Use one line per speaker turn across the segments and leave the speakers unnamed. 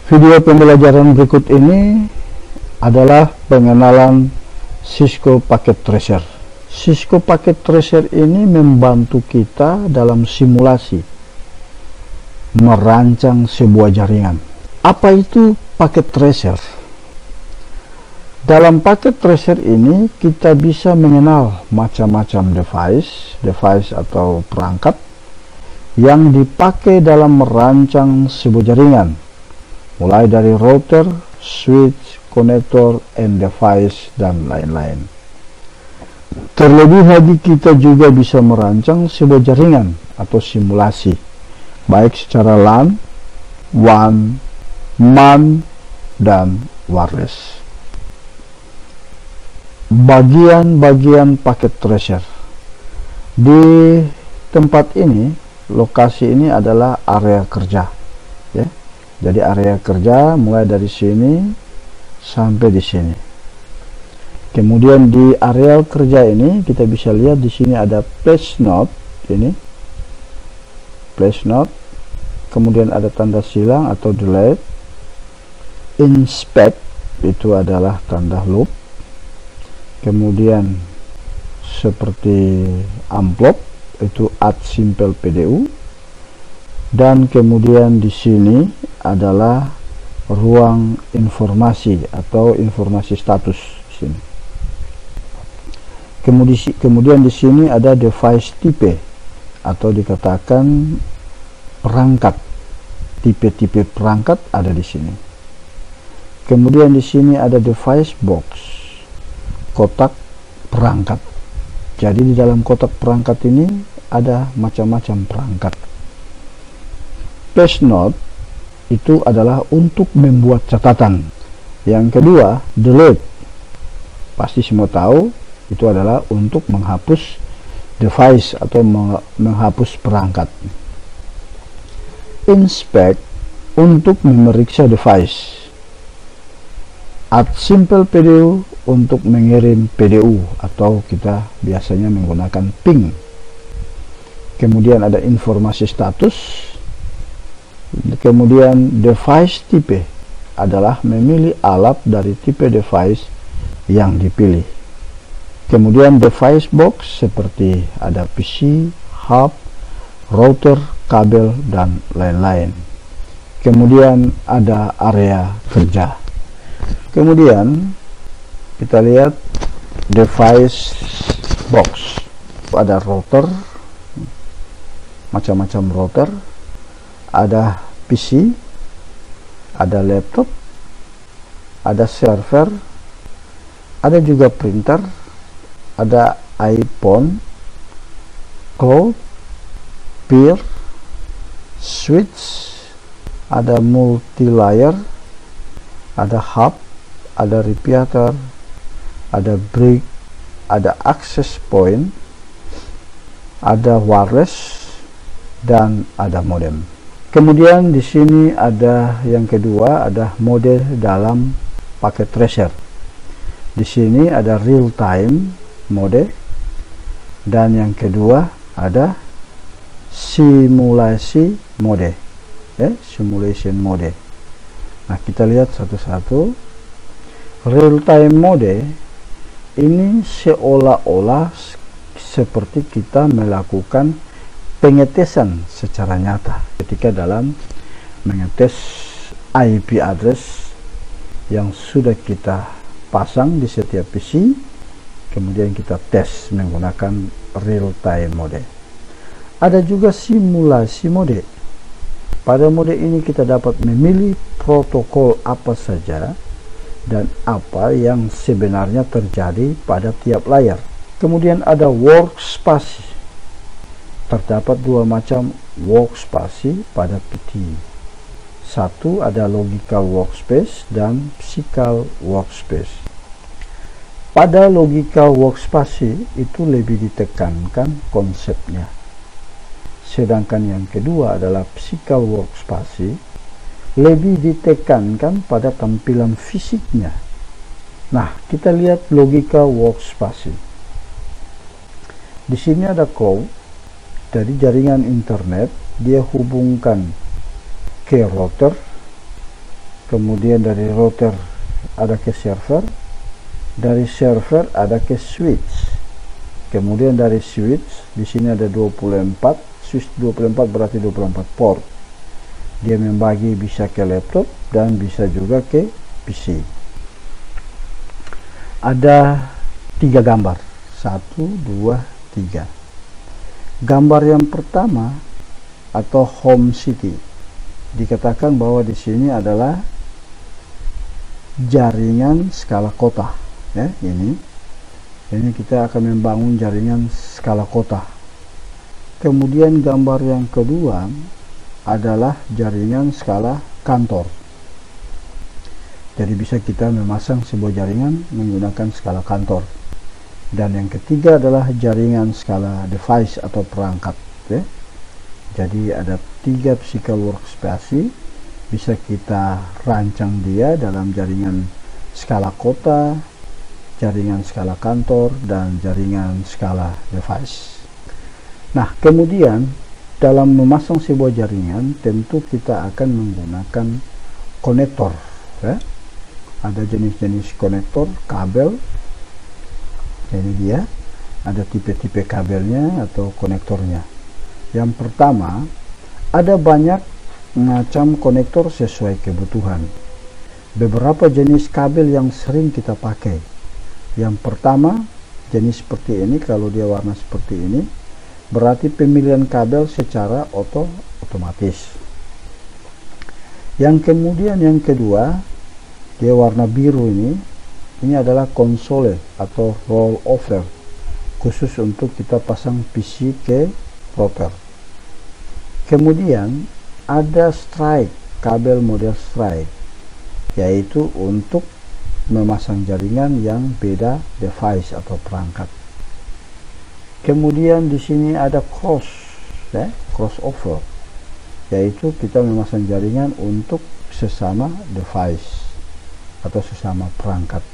Video pembelajaran berikut ini adalah pengenalan Cisco Packet Tracer. Cisco Packet Tracer ini membantu kita dalam simulasi merancang sebuah jaringan. Apa itu Packet Tracer? Dalam Packet Tracer ini kita bisa mengenal macam-macam device atau perangkat yang dipakai dalam merancang sebuah jaringan, mulai dari router, switch, konektor, and device, dan lain-lain. Terlebih lagi kita juga bisa merancang sebuah jaringan atau simulasi, baik secara LAN, WAN, MAN, dan wireless. Bagian-bagian Packet Tracer di tempat ini, lokasi ini adalah area kerja, ya. Jadi area kerja mulai dari sini sampai di sini. Kemudian di area kerja ini kita bisa lihat di sini ada place node, ini place node. Kemudian ada tanda silang atau delete. Inspect itu adalah tanda loop. Kemudian seperti amplop itu add simple PDU. Dan kemudian di sini adalah ruang informasi atau informasi status di sini. Kemudian di sini ada device type atau dikatakan perangkat. Tipe-tipe perangkat ada di sini. Kemudian di sini ada device box, kotak perangkat. Jadi di dalam kotak perangkat ini ada macam-macam perangkat. Place node itu adalah untuk membuat catatan. Yang kedua, delete. Pasti semua tahu itu adalah untuk menghapus device atau menghapus perangkat. Inspect untuk memeriksa device. Add simple PDU untuk mengirim PDU atau kita biasanya menggunakan ping. Kemudian ada informasi status. Kemudian device type adalah memilih alat dari tipe device yang dipilih. Kemudian device box seperti ada PC, hub, router, kabel, dan lain-lain. Kemudian ada area kerja. Kemudian kita lihat device box. Ada router, macam-macam router, ada PC, ada laptop, ada server, ada juga printer, ada iPhone, cloud, peer, switch, ada multi-layer, ada hub, ada repeater, ada brick, ada access point, ada wireless, dan ada modem. Kemudian di sini ada yang kedua, ada mode dalam Packet Tracer. Di sini ada real time mode, dan yang kedua ada simulasi mode, ya, simulation mode. Nah, kita lihat satu-satu. Real time mode ini seolah-olah seperti kita melakukan pengetesan secara nyata ketika dalam mengetes IP address yang sudah kita pasang di setiap PC, kemudian kita tes menggunakan real time mode. Ada juga simulasi mode. Pada mode ini kita dapat memilih protokol apa saja dan apa yang sebenarnya terjadi pada tiap layar. Kemudian ada workspace. Terdapat dua macam workspace pada PT. Satu ada logical workspace dan physical workspace. Pada logical workspace itu lebih ditekankan konsepnya. Sedangkan yang kedua adalah physical workspace, lebih ditekankan pada tampilan fisiknya. Nah, kita lihat logical workspace. Di sini ada cloud dari jaringan internet, dia hubungkan ke router, kemudian dari router ada ke server, dari server ada ke switch, kemudian dari switch di sini ada 24, switch 24 berarti 24 port. Dia membagi bisa ke laptop dan bisa juga ke PC. Ada 3 gambar, 1, 2, 3. Gambar yang pertama atau home city, dikatakan bahwa di sini adalah jaringan skala kota, ya. Ini kita akan membangun jaringan skala kota. Kemudian gambar yang kedua adalah jaringan skala kantor. Jadi bisa kita memasang sebuah jaringan menggunakan skala kantor. Dan yang ketiga adalah jaringan skala device atau perangkat, ya. Jadi ada 3 physical workspace, bisa kita rancang dia dalam jaringan skala kota, jaringan skala kantor, dan jaringan skala device. Nah, kemudian dalam memasang sebuah jaringan tentu kita akan menggunakan konektor, ya. Ada jenis-jenis konektor kabel. Ini dia, ada tipe-tipe kabelnya atau konektornya. Yang pertama, ada banyak macam konektor sesuai kebutuhan. Beberapa jenis kabel yang sering kita pakai. Yang pertama, jenis seperti ini. Kalau dia warna seperti ini, berarti pemilihan kabel secara otomatis. Yang kemudian yang kedua, dia warna biru ini adalah konsole atau roll over, khusus untuk kita pasang PC ke router. Kemudian ada strike, kabel model strike, yaitu untuk memasang jaringan yang beda device atau perangkat. Kemudian di sini ada cross, ya, crossover, yaitu kita memasang jaringan untuk sesama device atau sesama perangkat.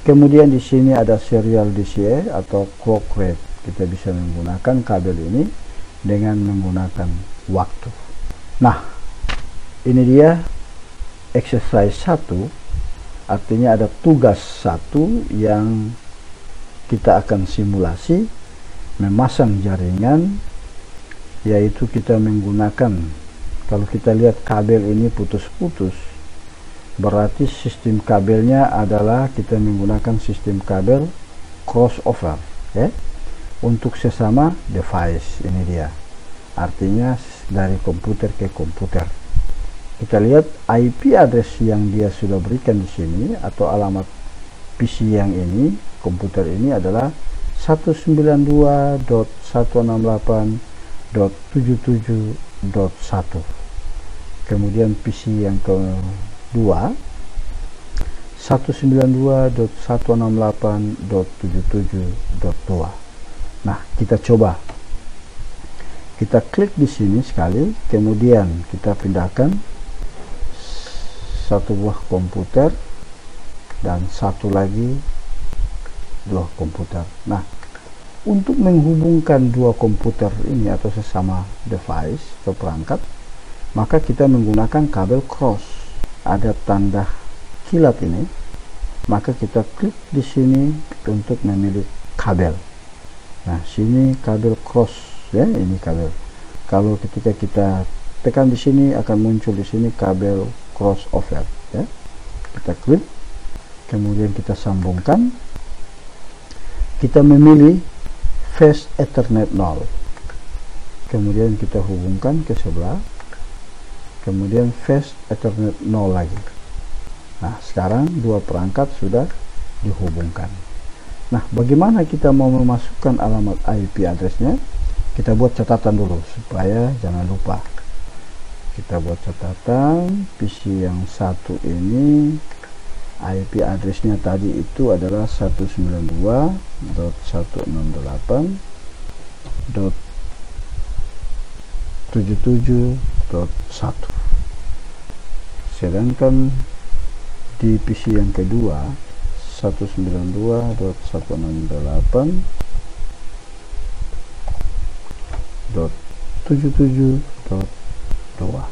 Kemudian di sini ada serial DCA atau clock rate. Kita bisa menggunakan kabel ini dengan menggunakan waktu. Nah, ini dia exercise 1, artinya ada tugas 1 yang kita akan simulasi memasang jaringan, yaitu kita menggunakan, kalau kita lihat kabel ini putus-putus, berarti sistem kabelnya adalah kita menggunakan sistem kabel crossover, ya, untuk sesama device. Ini dia, artinya dari komputer ke komputer. Kita lihat IP address yang dia sudah berikan di sini atau alamat PC yang ini, komputer ini adalah 192.168.77.1. kemudian PC yang kedua 192.168.77.2. Nah, kita coba, kita klik di sini sekali, kemudian kita pindahkan satu buah komputer dan satu lagi dua komputer. Nah, untuk menghubungkan dua komputer ini atau sesama device atau perangkat, maka kita menggunakan kabel cross. Ada tanda kilat ini, maka kita klik di sini untuk memilih kabel. Nah, sini kabel cross, ya, ini kabel. Kalau ketika kita tekan di sini akan muncul di sini kabel crossover, ya. Kita klik, kemudian kita sambungkan. Kita memilih Fast Ethernet 0, kemudian kita hubungkan ke sebelah, kemudian Fast Ethernet 0 lagi. Nah, sekarang dua perangkat sudah dihubungkan. Nah, bagaimana kita mau memasukkan alamat IP addressnya? Kita buat catatan dulu supaya jangan lupa. Kita buat catatan, PC yang satu ini IP addressnya tadi itu adalah 192.168.77.1. sedangkan di PC yang kedua 192.168.77.2.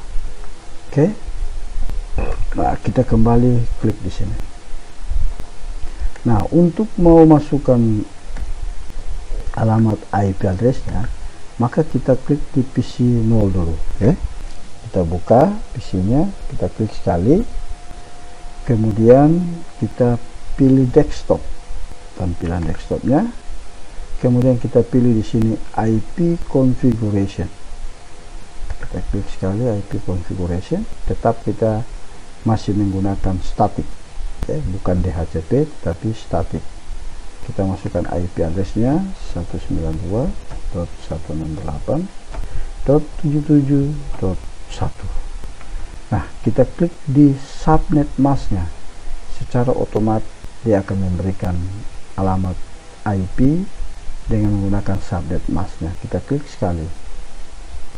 Oke. Nah, kita kembali klik di sini. Nah, untuk mau masukkan alamat IP addressnya, maka kita klik di PC 0 dulu. Kita buka PC-nya, kita klik sekali, kemudian kita pilih desktop, tampilan desktopnya, kemudian kita pilih di sini IP configuration. Kita klik sekali IP configuration, tetap kita masih menggunakan static, bukan DHCP tapi static. Kita masukkan IP addressnya 192.168.77.1. nah, kita klik di subnet masknya, secara otomatis dia akan memberikan alamat IP dengan menggunakan subnet masknya. Kita klik sekali,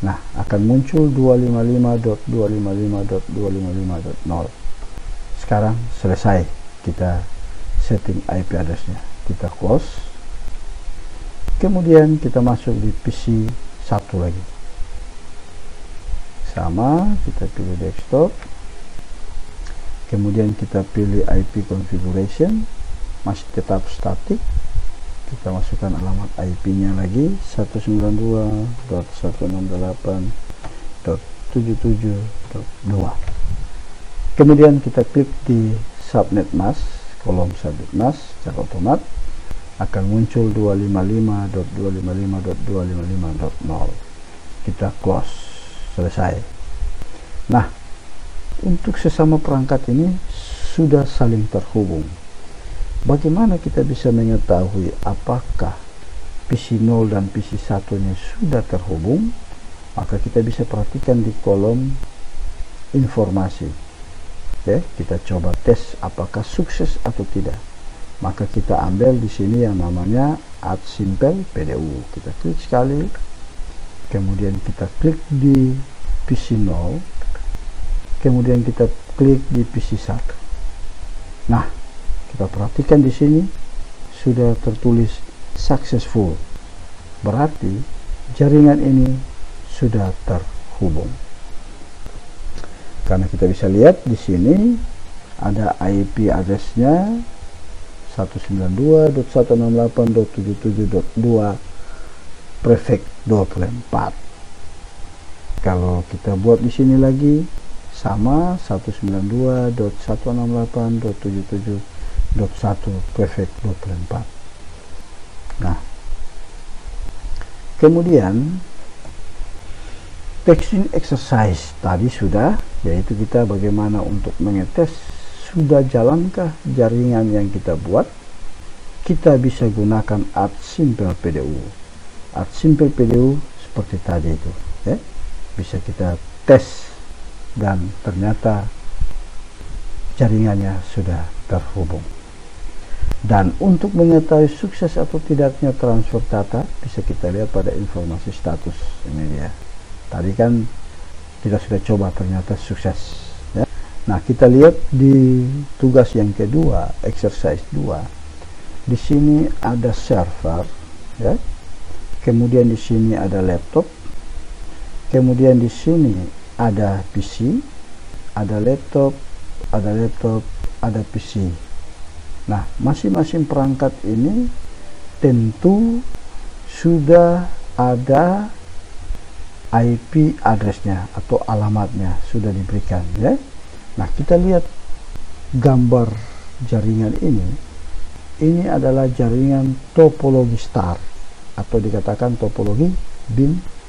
nah akan muncul 255.255.255.0. sekarang selesai kita setting IP addressnya. Kita close, kemudian kita masuk di PC 1 lagi, sama kita pilih desktop, kemudian kita pilih IP configuration, masih tetap static, kita masukkan alamat IP nya lagi 192.168.77.2. kemudian kita klik di subnet mask, kolom subnet mask, secara otomatis akan muncul 255.255.255.0. kita close, selesai. Nah, untuk sesama perangkat ini sudah saling terhubung. Bagaimana kita bisa mengetahui apakah PC 0 dan PC 1 nya sudah terhubung? Maka kita bisa perhatikan di kolom informasi. Kita coba tes apakah sukses atau tidak. Maka kita ambil di sini yang namanya Add Simple PDU. Kita klik sekali, kemudian kita klik di PC 0, kemudian kita klik di PC 1. Nah, kita perhatikan di sini sudah tertulis successful, berarti jaringan ini sudah terhubung. Karena kita bisa lihat di sini ada IP addressnya 192.168.77.2 prefix 24. Kalau kita buat di sini lagi sama 192.168.77.1 prefix 24. Nah, kemudian testing exercise tadi sudah, yaitu kita bagaimana untuk mengetes sudah jalankah jaringan yang kita buat. Kita bisa gunakan Add Simple PDU. Add Simple PDU seperti tadi itu, bisa kita tes dan ternyata jaringannya sudah terhubung. Dan untuk mengetahui sukses atau tidaknya transfer data, bisa kita lihat pada informasi status. Ini dia. Tadi kan kita sudah coba, ternyata sukses. Nah, kita lihat di tugas yang kedua, exercise 2. Di sini ada server, kemudian di sini ada laptop, kemudian di sini ada PC, ada laptop, ada PC. Nah, masing-masing perangkat ini tentu sudah ada IP addressnya atau alamatnya sudah diberikan, Nah, kita lihat gambar jaringan ini. Ini adalah jaringan topologi star atau dikatakan topologi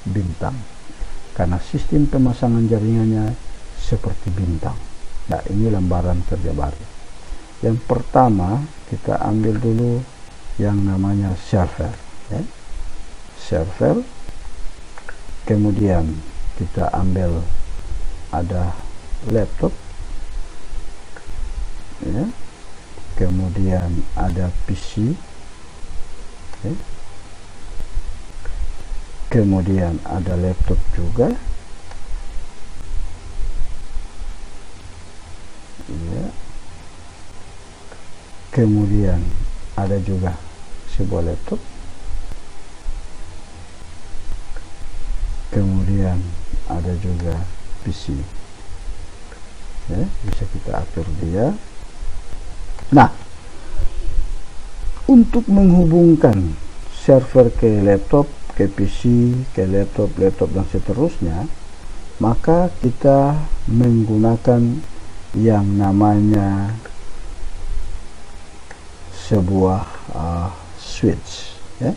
bintang, karena sistem pemasangan jaringannya seperti bintang. Nah, ini lembaran kerja baru. Yang pertama kita ambil dulu yang namanya server, server. Kemudian kita ambil ada laptop, kemudian ada PC, kemudian ada laptop juga, kemudian ada juga sebuah laptop, kemudian ada juga PC. ya, bisa kita atur dia. Nah, untuk menghubungkan server ke laptop, ke PC, ke laptop dan seterusnya, maka kita menggunakan yang namanya sebuah switch, ya.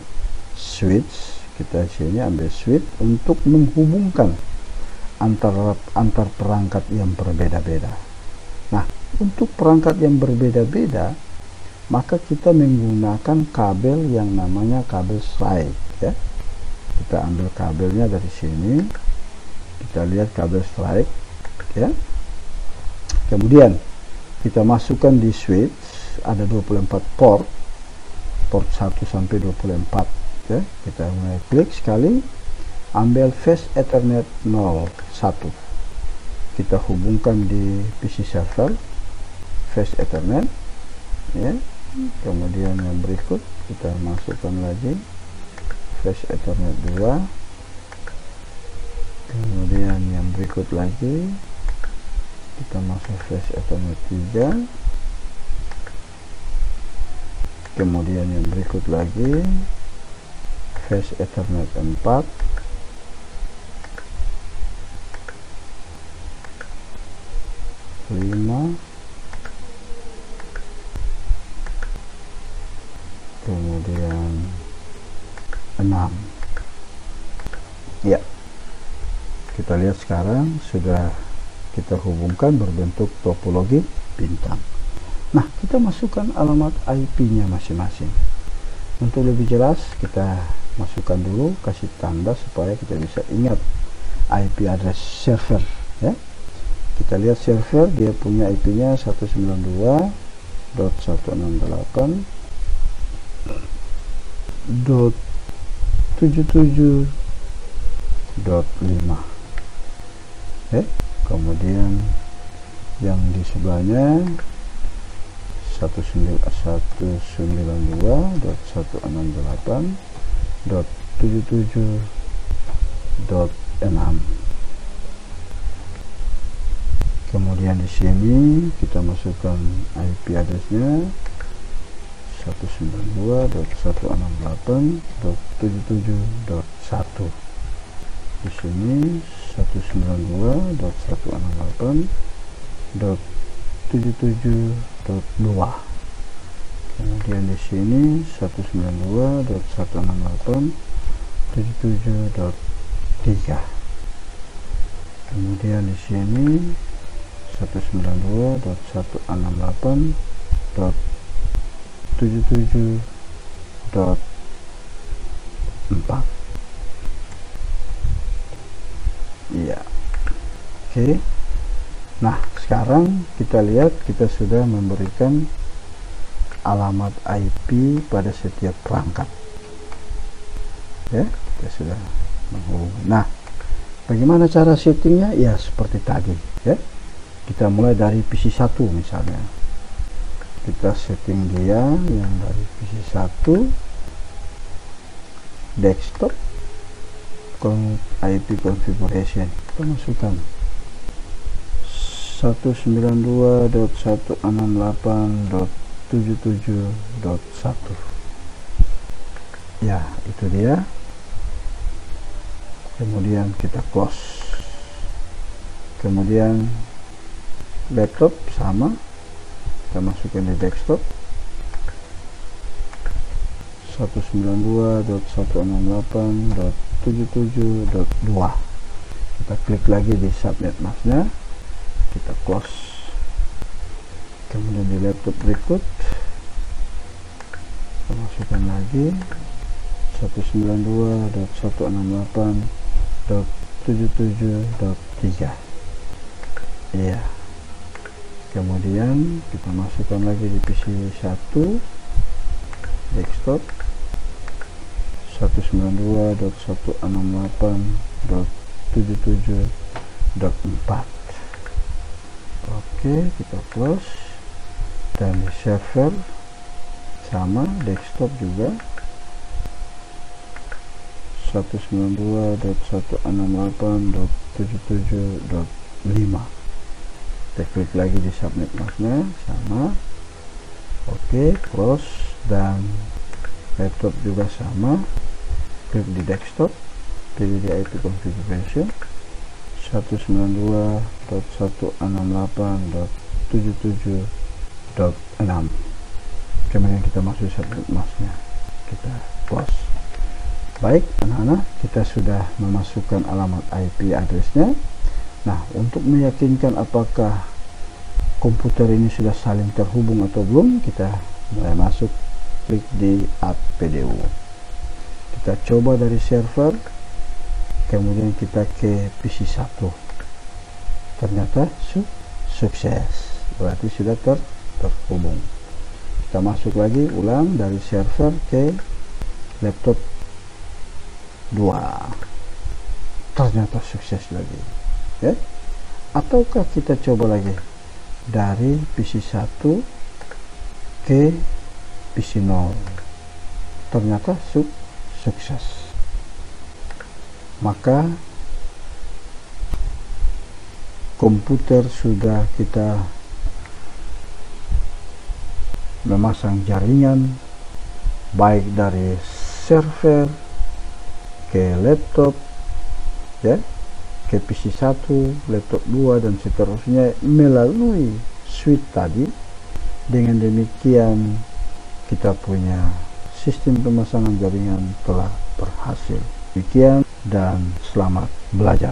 Switch, kita sini ambil switch untuk menghubungkan antar perangkat yang berbeda-beda. Nah, untuk perangkat yang berbeda-beda, maka kita menggunakan kabel yang namanya kabel strike, ya. Kita ambil kabelnya dari sini, kita lihat kabel strike, ya. Kemudian kita masukkan di switch, ada 24 port 1 sampai 24, ya. Kita mulai klik sekali, ambil fast ethernet 01, kita hubungkan di PC server fast ethernet, ya. Kemudian yang berikut kita masukkan lagi fast ethernet 2, kemudian yang berikut lagi kita masuk fast ethernet 3, kemudian yang berikut lagi fast ethernet 4, kemudian 6. Ya, kita lihat sekarang sudah kita hubungkan berbentuk topologi bintang. Nah, kita masukkan alamat IP-nya masing-masing. Untuk lebih jelas, kita masukkan dulu, kasih tanda supaya kita bisa ingat IP address server, ya. Kita lihat server, dia punya IP-nya 192.168.77.5, kemudian yang di sebelahnya 192.168.77.6. Kemudian di sini kita masukkan IP addressnya 192.168.77.1. Di sini 192.168.77.2. Kemudian di sini 192.168.77.3. Kemudian di sini 192.168.77.4. Iya. Oke. Nah, sekarang kita lihat kita sudah memberikan alamat IP pada setiap perangkat. Ya, kita sudah menghubungi. Nah, bagaimana cara settingnya? Ya, seperti tadi, ya. Kita mulai dari PC 1 misalnya. Kita setting dia yang dari PC 1 desktop, IP configuration. Kita masukkan 192.168.77.1. Ya, itu dia. Kemudian kita close. Kemudian laptop sama, kita masukkan di desktop 192.168.77.2. kita klik lagi di subnet masknya, kita close. Kemudian di laptop berikut kita masukkan lagi 192.168.77.3. iya. Kemudian kita masukkan lagi di PC 1 desktop 192.168.77.4. Oke, kita close. Dan di server sama, desktop juga 192.168.77.5. kita klik lagi di submit masknya, sama. Oke, close. Dan laptop juga sama, klik di desktop, pilih di IP configuration 192.168.77.6, kemudian kita masuk submit masknya, kita close. Baik anak-anak, kita sudah memasukkan alamat IP addressnya. Nah, untuk meyakinkan apakah komputer ini sudah saling terhubung atau belum, kita mulai masuk, klik di add PDU. Kita coba dari server, kemudian kita ke PC 1. Ternyata sukses, berarti sudah terhubung. Kita masuk lagi, ulang dari server ke laptop 2, ternyata sukses lagi, ya. Ataukah kita coba lagi dari PC 1 ke PC 0, ternyata sukses. Maka komputer sudah kita memasang jaringan baik dari server ke laptop, ya, ke PC 1, laptop 2 dan seterusnya melalui switch tadi. Dengan demikian kita punya sistem pemasangan jaringan telah berhasil. Demikian dan selamat belajar.